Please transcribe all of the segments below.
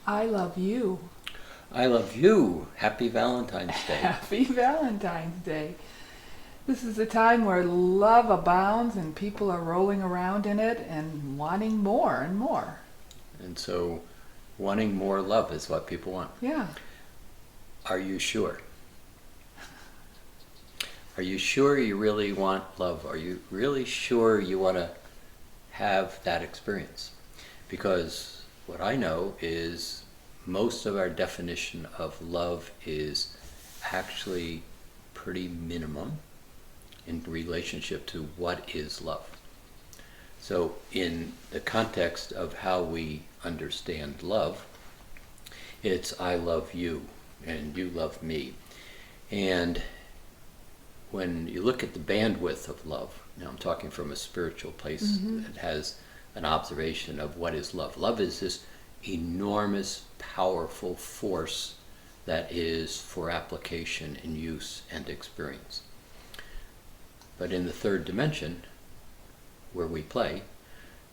I love you. I love you. Happy Valentine's Day. Happy Valentine's Day. This is a time where love abounds and people are rolling around in it and wanting more and more. And so, wanting more love is what people want. Yeah. Are you sure? Are you sure you really want love? Are you really sure you want to have that experience? Because what I know is most of our definition of love is actually pretty minimum in relationship to what is love. So in the context of how we understand love, it's I love you and you love me. And when you look at the bandwidth of love, now I'm talking from a spiritual place that has an observation of what is love. Love is this enormous, powerful force that is for application and use and experience. But in the third dimension, where we play,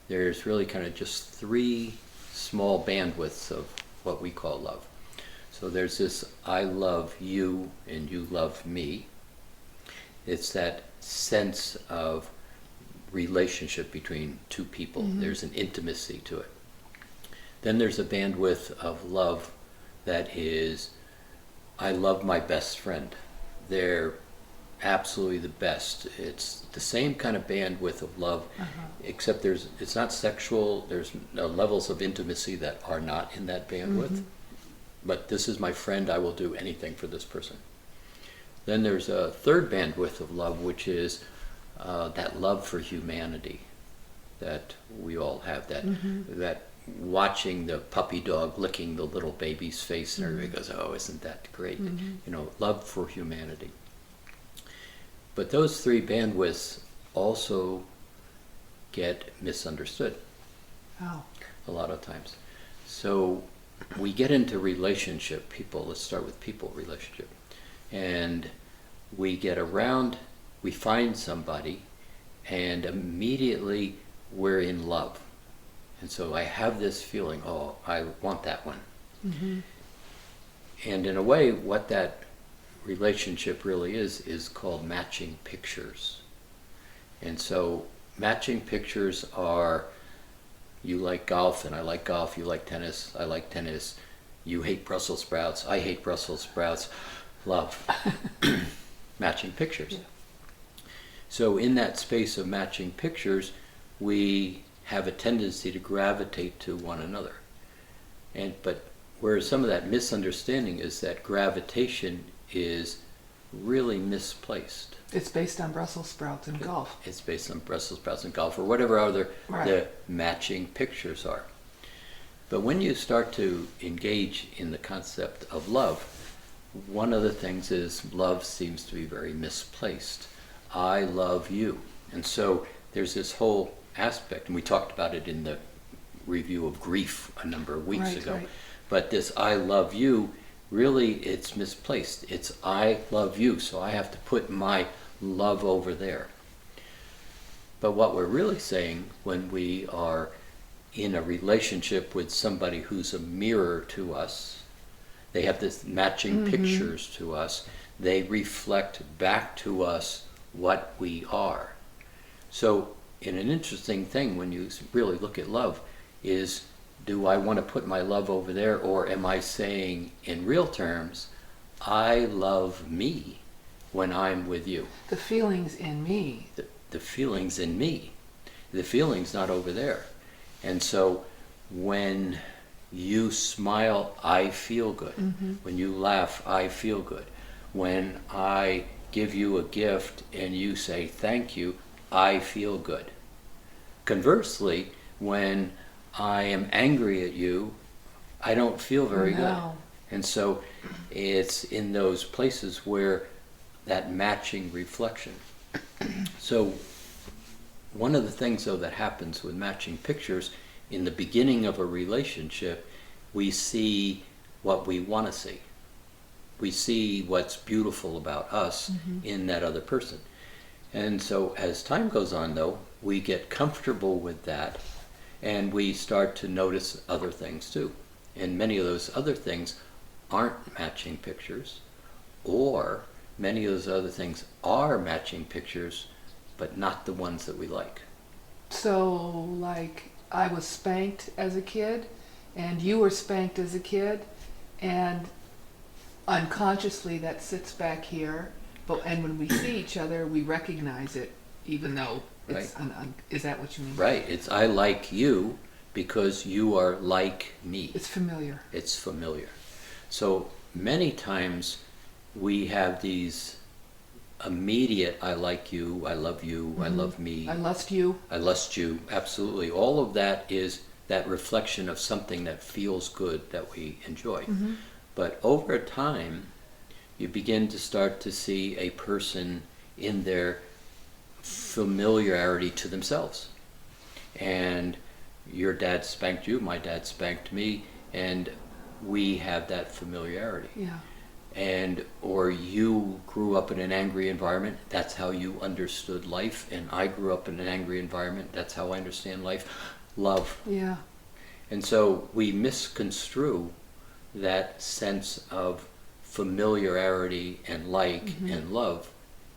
there's really kind of just three small bandwidths of what we call love. So there's this I love you and you love me. It's that sense of relationship between two people. There's an intimacy to it. Then there's a bandwidth of love that is, I love my best friend. They're absolutely the best. It's the same kind of bandwidth of love, except it's not sexual. There's levels of intimacy that are not in that bandwidth. But this is my friend. I will do anything for this person. Then there's a third bandwidth of love, which is that love for humanity that we all have. That watching the puppy dog licking the little baby's face, and everybody goes, "Oh, isn't that great?" Love for humanity. But those three bandwidths also get misunderstood a lot of times. So we get into relationship, let's start with people relationship. And we find somebody, and immediately we're in love. And so I have this feeling, oh, I want that one. And in a way, what that relationship really is called matching pictures. And so matching pictures are, you like golf and I like golf, you like tennis, I like tennis, you hate Brussels sprouts, I hate Brussels sprouts, love. Matching pictures. So in that space of matching pictures, we have a tendency to gravitate to one another. But where some of that misunderstanding is that gravitation is really misplaced. It's based on Brussels sprouts and golf. It's based on Brussels sprouts and golf, or whatever other the matching pictures are. But when you start to engage in the concept of love, one of the things is love seems to be very misplaced. I love you. And so there's this whole aspect, and we talked about it in the review of grief a number of weeks ago. But this I love you, really it's misplaced. It's I love you, so I have to put my love over there. But what we're really saying when we are in a relationship with somebody who's a mirror to us, they have this matching pictures to us, they reflect back to us what we are. So in an interesting thing when you really look at love is, do I want to put my love over there, or am I saying in real terms, I love me when I'm with you? The feelings in me. The feelings in me. The feeling's not over there. And so when you smile, I feel good. When you laugh, I feel good. When I give you a gift and you say thank you, I feel good. Conversely, when I am angry at you, I don't feel very good. And so it's in those places where that matching reflection. So one of the things, though, that happens with matching pictures, in the beginning of a relationship, we see what we want to see. We see what's beautiful about us in that other person. And so as time goes on, though, we get comfortable with that, and we start to notice other things too. And many of those other things aren't matching pictures, or many of those other things are matching pictures, but not the ones that we like. So, like, I was spanked as a kid, and you were spanked as a kid, and unconsciously that sits back here. But and when we see each other, we recognize it, even though it's is that what you mean? Right. It's I like you because you are like me. It's familiar. It's familiar. So many times we have these immediate I like you, I love you, I love me. I lust you. I lust you. Absolutely. All of that is that reflection of something that feels good that we enjoy. But over time, you begin to start to see a person in their familiarity to themselves. And your dad spanked you, my dad spanked me, and we have that familiarity. Yeah. And or you grew up in an angry environment, that's how you understood life, and I grew up in an angry environment, that's how I understand life. Love. Yeah. And so we misconstrue that sense of familiarity and like and love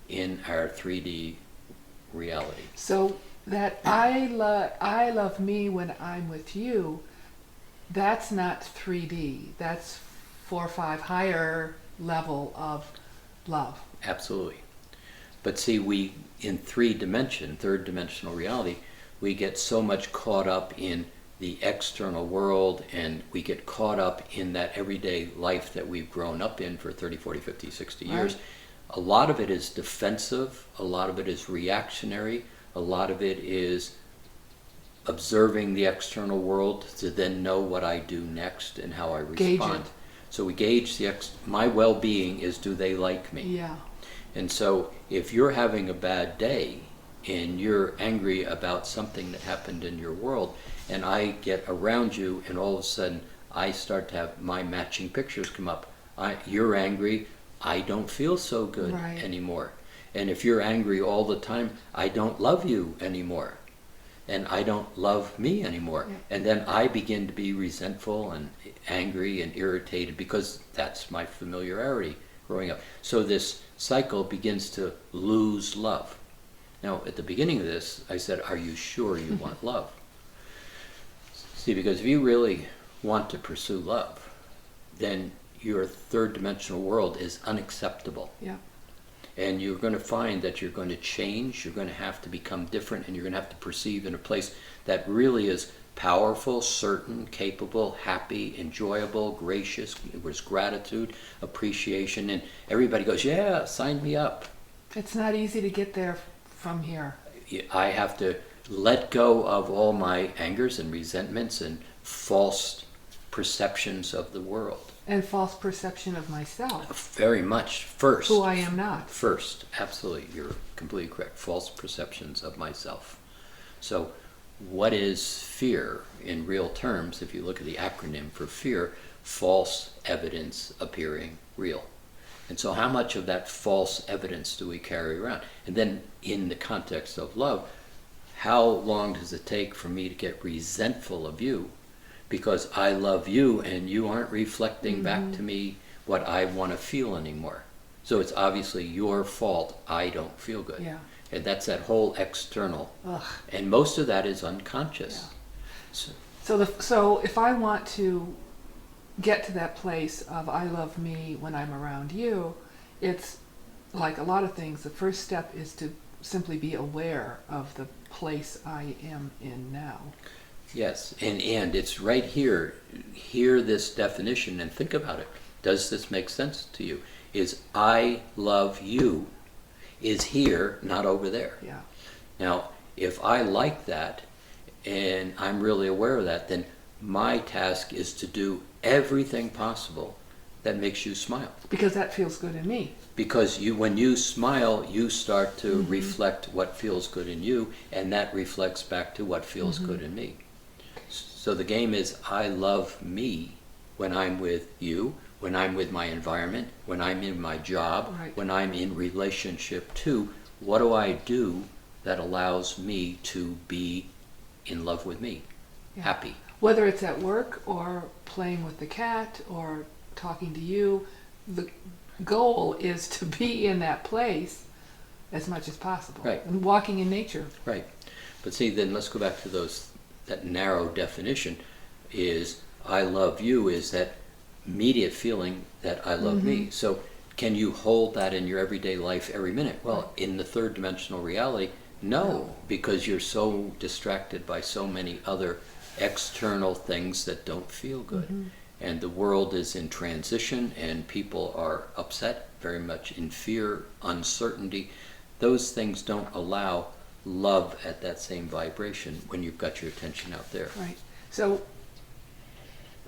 in our 3D reality. So that I love me when I'm with you, that's not 3D. That's 4 or 5 higher level of love. Absolutely. But see, we, in third dimensional reality, we get so much caught up in the external world, and we get caught up in that everyday life that we've grown up in for 30, 40, 50, 60 years. Right. A lot of it is defensive, a lot of it is reactionary, a lot of it is observing the external world to then know what I do next and how I respond. Gauge it. So we gauge my well-being is, do they like me? Yeah. And so if you're having a bad day and you're angry about something that happened in your world, and I get around you and all of a sudden I start to have my matching pictures come up. You're angry, I don't feel so good anymore. And if you're angry all the time, I don't love you anymore. And I don't love me anymore. Yeah. And then I begin to be resentful and angry and irritated because that's my familiarity growing up. So this cycle begins to lose love. Now, at the beginning of this, I said, are you sure you want love? See, because if you really want to pursue love, then your third dimensional world is unacceptable. Yeah. And you're going to find that you're going to change, you're going to have to become different, and you're going to have to perceive in a place that really is powerful, certain, capable, happy, enjoyable, gracious. There's gratitude, appreciation, and everybody goes, yeah, sign me up. It's not easy to get there from here. I have to let go of all my angers and resentments and false perceptions of the world. And false perception of myself. Very much. First. Who I am not. First. Absolutely. You're completely correct. False perceptions of myself. So what is fear in real terms? If you look at the acronym for fear, false evidence appearing real. And so how much of that false evidence do we carry around? And then in the context of love, how long does it take for me to get resentful of you because I love you and you aren't reflecting back to me what I want to feel anymore? So it's obviously your fault I don't feel good. Yeah. And that's that whole external. Ugh. And most of that is unconscious. Yeah. So if I want to get to that place of I love me when I'm around you, it's like a lot of things. The first step is to simply be aware of the place I am in now. Yes, and it's right here. Hear this definition and think about it. Does this make sense to you? Is I love you is here, not over there. Yeah. Now, if I like that and I'm really aware of that, then my task is to do everything possible that makes you smile. Because that feels good in me. Because when you smile, you start to reflect what feels good in you, and that reflects back to what feels good in me. So the game is I love me when I'm with you, when I'm with my environment, when I'm in my job, when I'm in relationship to, what do I do that allows me to be in love with me, happy? whether it's at work or playing with the cat or talking to you, the goal is to be in that place as much as possible. Right. And walking in nature. Right. But see, then let's go back to that narrow definition is I love you is that immediate feeling that I love me. So can you hold that in your everyday life every minute? Well, in the third dimensional reality, no, because you're so distracted by so many other external things that don't feel good. And the world is in transition and people are upset, very much in fear, uncertainty. Those things don't allow love at that same vibration when you've got your attention out there. Right. So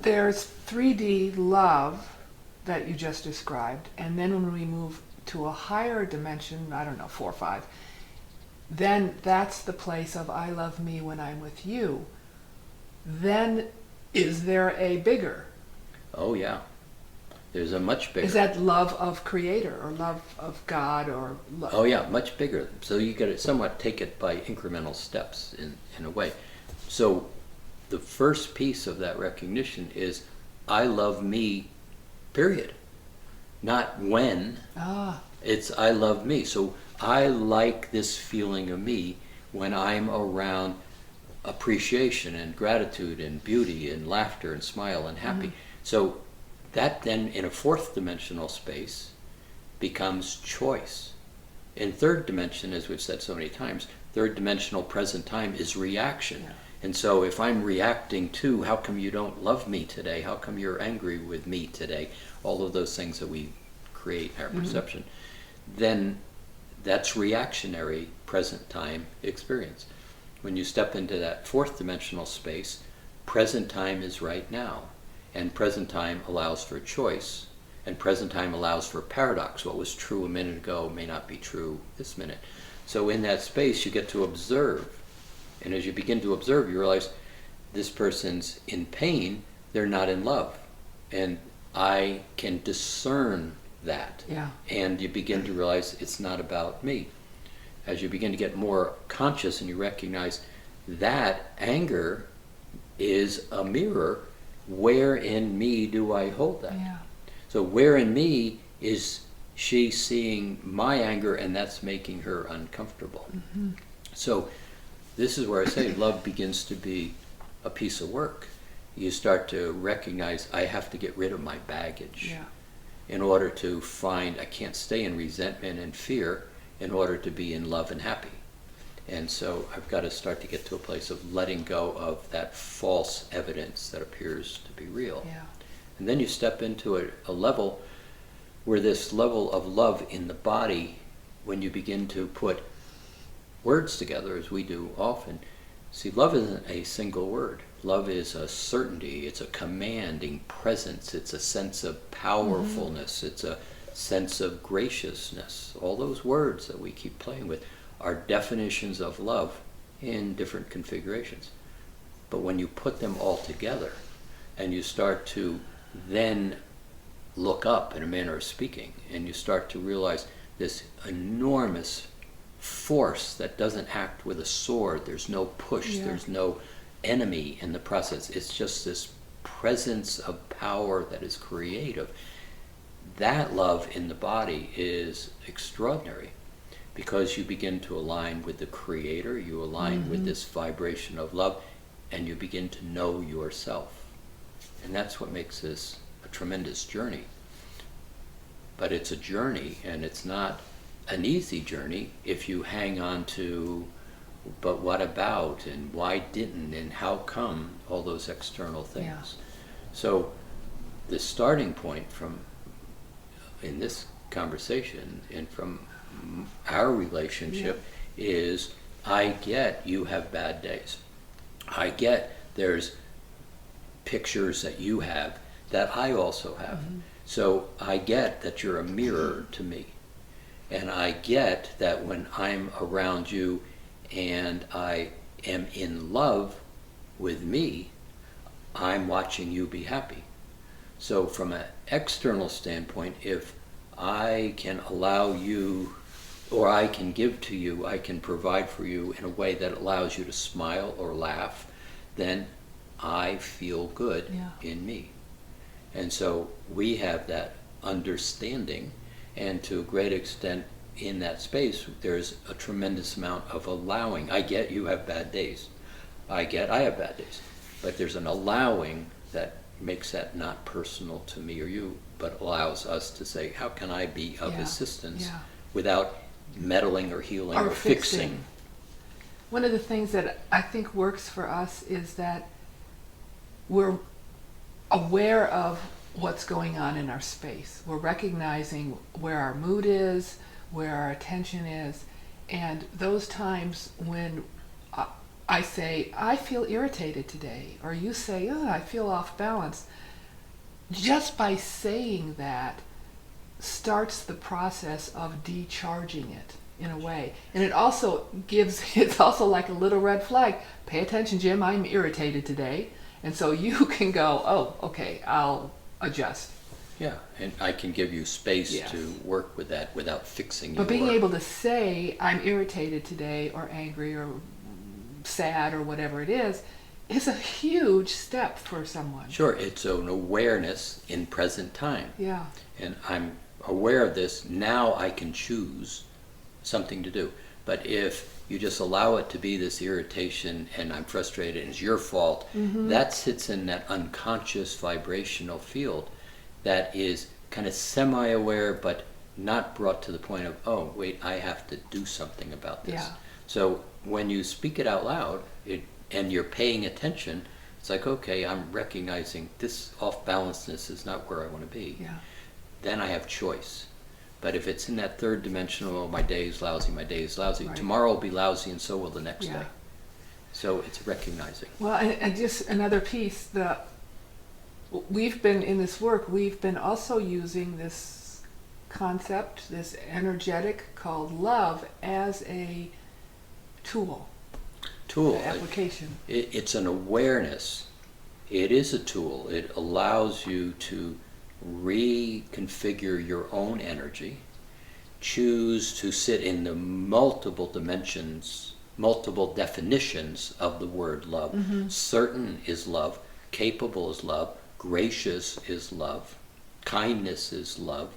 there's 3D love that you just described, and then when we move to a higher dimension, I don't know, 4 or 5, then that's the place of I love me when I'm with you. Then is there a bigger? Oh yeah, there's a much bigger. Is that love of Creator or love of God or love? Oh yeah, much bigger. So you got to somewhat take it by incremental steps in a way. So the first piece of that recognition is I love me, period. Not when. It's I love me. So I like this feeling of me when I'm around appreciation and gratitude and beauty and laughter and smile and happy. So that then in a fourth dimensional space becomes choice. In third dimension, as we've said so many times, third dimensional present time is reaction. And so if I'm reacting to, how come you don't love me today? How come you're angry with me today? All of those things that we create in our perception. Then that's reactionary present time experience. When you step into that fourth dimensional space, present time is right now. And present time allows for choice. And present time allows for paradox. What was true a minute ago may not be true this minute. So in that space, you get to observe. And as you begin to observe, you realize this person's in pain, they're not in love. And I can discern that. And you begin to realize it's not about me. As you begin to get more conscious and you recognize that anger is a mirror, where in me do I hold that? So where in me is she seeing my anger and that's making her uncomfortable? So this is where I say love begins to be a piece of work. You start to recognize I have to get rid of my baggage in order to find, I can't stay in resentment and fear in order to be in love and happy. And so I've got to start to get to a place of letting go of that false evidence that appears to be real. And then you step into a level where this level of love in the body, when you begin to put words together, as we do often, see, love isn't a single word. Love is a certainty, it's a commanding presence, it's a sense of powerfulness, it's a sense of graciousness. All those words that we keep playing with are definitions of love in different configurations. But when you put them all together and you start to then look up in a manner of speaking and you start to realize this enormous force that doesn't act with a sword, there's no push, there's no enemy in the process, it's just this presence of power that is creative. That love in the body is extraordinary because you begin to align with the Creator, you align with this vibration of love, and you begin to know yourself. And that's what makes this a tremendous journey. But it's a journey, and it's not an easy journey if you hang on to, but what about, and why didn't, and how come, all those external things. So the starting point from in this conversation and from our relationship is, I get you have bad days. I get there's pictures that you have that I also have. So I get that you're a mirror to me. And I get that when I'm around you and I am in love with me, I'm watching you be happy. So from an external standpoint, if I can allow you, or I can give to you, I can provide for you in a way that allows you to smile or laugh, then I feel good Yeah. in me. And so we have that understanding, and to a great extent in that space, there's a tremendous amount of allowing. I get you have bad days. I have bad days. But there's an allowing that makes that not personal to me or you, but allows us to say, how can I be of Yeah. assistance Yeah. without meddling or healing or fixing? One of the things that I think works for us is that we're aware of what's going on in our space. We're recognizing where our mood is, where our attention is, and those times when I say, I feel irritated today, or you say, oh, I feel off balance, just by saying that starts the process of decharging it in a way. And it also gives, it's also like a little red flag. Pay attention, Jim, I'm irritated today. And so you can go, oh, okay, I'll adjust. Yeah, and I can give you space Yes. to work with that without fixing you. But being able to say, I'm irritated today, or angry, or sad, or whatever it is a huge step for someone. Sure, it's an awareness in present time. Yeah. And I'm aware of this, now I can choose something to do. But if you just allow it to be this irritation and I'm frustrated and it's your fault, that sits in that unconscious vibrational field that is kind of semi-aware but not brought to the point of, oh, wait, I have to do something about this. Yeah. So when you speak it out loud and you're paying attention, it's like, okay, I'm recognizing this off-balancedness is not where I want to be. Yeah. Then I have choice. But if it's in that third dimensional, oh, my day is lousy, Right. tomorrow will be lousy and so will the next Yeah. day. So it's recognizing. Well, and just another piece, we've been in this work, we've been also using this concept, this energetic called love, as a tool. Application. It's an awareness. It is a tool. It allows you to reconfigure your own energy, choose to sit in the multiple dimensions, multiple definitions of the word love. Certain is love, capable is love, gracious is love, kindness is love.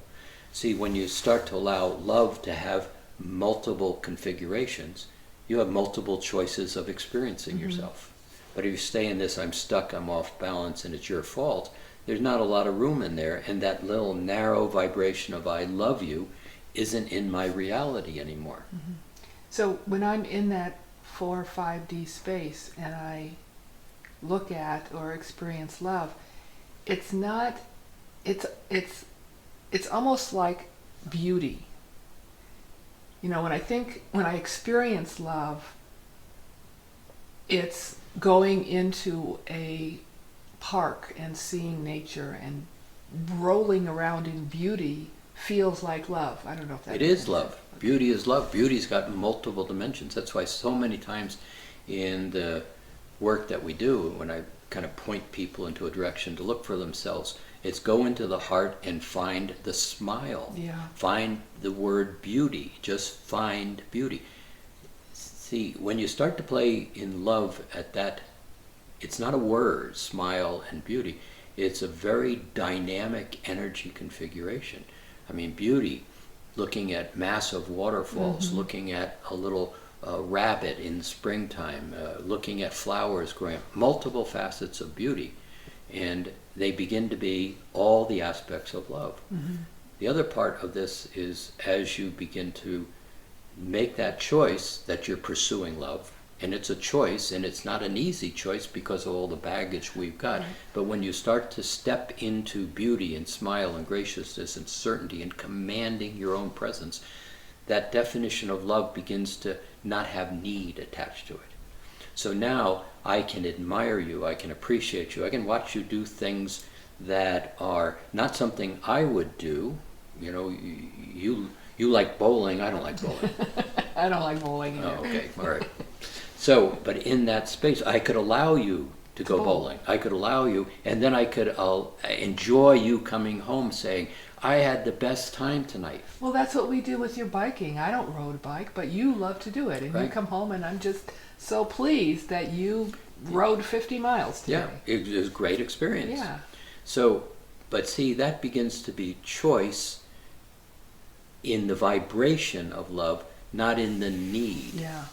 See, when you start to allow love to have multiple configurations, you have multiple choices of experiencing yourself. But if you stay in this, I'm stuck, I'm off balance, and it's your fault, there's not a lot of room in there, and that little narrow vibration of I love you isn't in my reality anymore. So when I'm in that 4 or 5D space and I look at or experience love, it's not, it's almost like beauty. You know, when I experience love, it's going into a park and seeing nature and rolling around in beauty feels like love. I don't know if that It is love. Beauty is love. Beauty's got multiple dimensions. That's why so many times in the work that we do, when I kind of point people into a direction to look for themselves, it's go into the heart and find the smile. Yeah. Find the word beauty. Just find beauty. See, when you start to play in love at that, it's not a word, smile and beauty. It's a very dynamic energy configuration. I mean, beauty, looking at massive waterfalls, looking at a little rabbit in springtime, looking at flowers growing up, multiple facets of beauty. And they begin to be all the aspects of love. The other part of this is as you begin to make that choice that you're pursuing love, and it's a choice, and it's not an easy choice because of all the baggage we've got. Right. But when you start to step into beauty and smile and graciousness and certainty and commanding your own presence, that definition of love begins to not have need attached to it. So now I can admire you, I can appreciate you, I can watch you do things that are not something I would do. You know, you like bowling, I don't like bowling. I don't like bowling either. Oh, okay, all right. So, but in that space, I could allow you to go bowl. bowling. I could allow you, and then I could enjoy you coming home saying, I had the best time tonight. Well, that's what we do with your biking. I don't ride a bike, but you love to do it. And you Right. come home and I'm just so pleased that you rode 50 miles today. Yeah, it was a great experience. Yeah. So, but see, that begins to be choice in the vibration of love, not in the need. Yeah.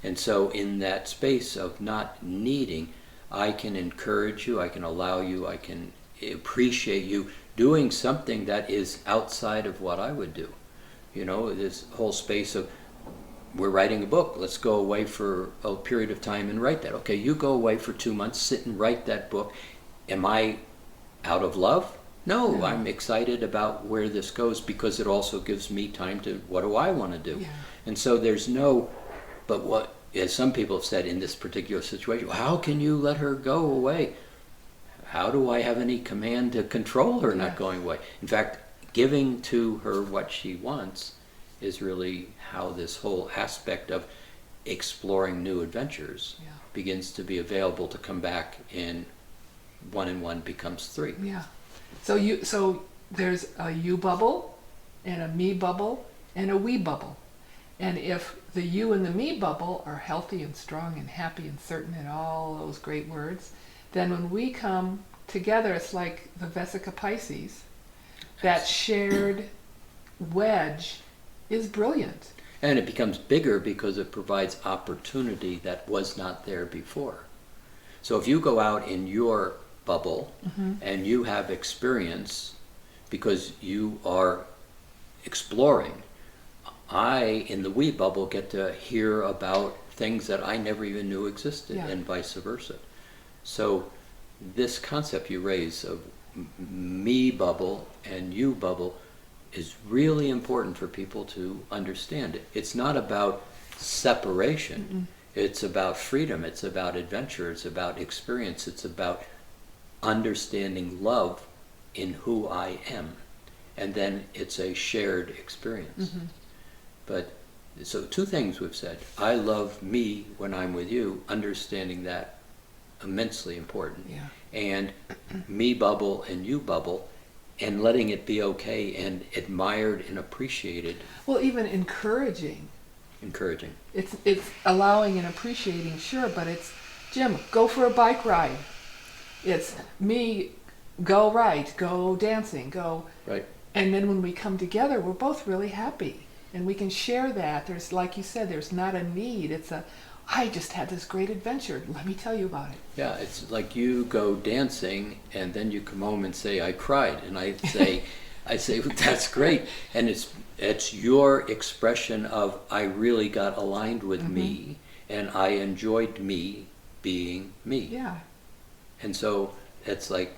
And so in that space of not needing, I can encourage you, I can allow you, I can appreciate you doing something that is outside of what I would do. You know, this whole space of, we're writing a book, let's go away for a period of time and write that. Okay, you go away for 2 months, sit and write that book. Am I out of love? No, No. I'm excited about where this goes because it also gives me time to, what do I want to do? Yeah. And so there's no, but what, as some people have said in this particular situation, how can you let her go away? How do I have any command to control her not Yeah. going away? In fact, giving to her what she wants is really how this whole aspect of exploring new adventures Yeah. begins to be available to come back in one and one becomes three. Yeah. So there's a you bubble and a me bubble and a we bubble. And if the you and the me bubble are healthy and strong and happy and certain and all those great words, then when we come together, it's like the Vesica Pisces. That shared wedge is brilliant. And it becomes bigger because it provides opportunity that was not there before. So if you go out in your bubble and you have experience because you are exploring, I, in the we bubble, get to hear about things that I never even knew existed, Yeah. and vice versa. So this concept you raise of me bubble and you bubble is really important for people to understand. It's not about separation. It's about freedom. It's about adventure. It's about experience. It's about understanding love in who I am. And then it's a shared experience. But so two things we've said. I love me when I'm with you, understanding that immensely important. Yeah. And me bubble and you bubble, and letting it be okay and admired and appreciated, Well, even encouraging. encouraging. It's allowing and appreciating, sure, but it's, Jim, go for a bike ride. It's me, go right, go dancing, go. Right. And then when we come together, we're both really happy. And we can share that. There's, like you said, there's not a need. It's a, I just had this great adventure. Let me tell you about it. Yeah, it's like you go dancing and then you come home and say, I cried. And I say, that's great. And it's your expression of, I really got aligned with me and I enjoyed me being me. Yeah. And so it's like,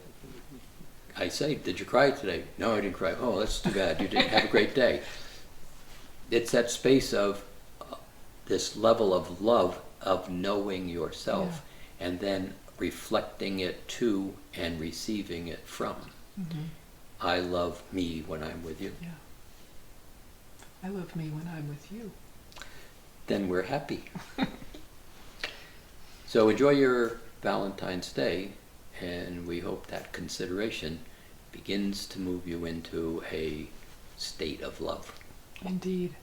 I say, did you cry today? No, I didn't cry. Oh, that's too bad. You didn't have a great day. It's that space of this level of love of knowing yourself and then reflecting it to and receiving it from. I love me when I'm with you. Yeah. I love me when I'm with you. Then we're happy. So enjoy your Valentine's Day, and we hope that consideration begins to move you into a state of love. Indeed.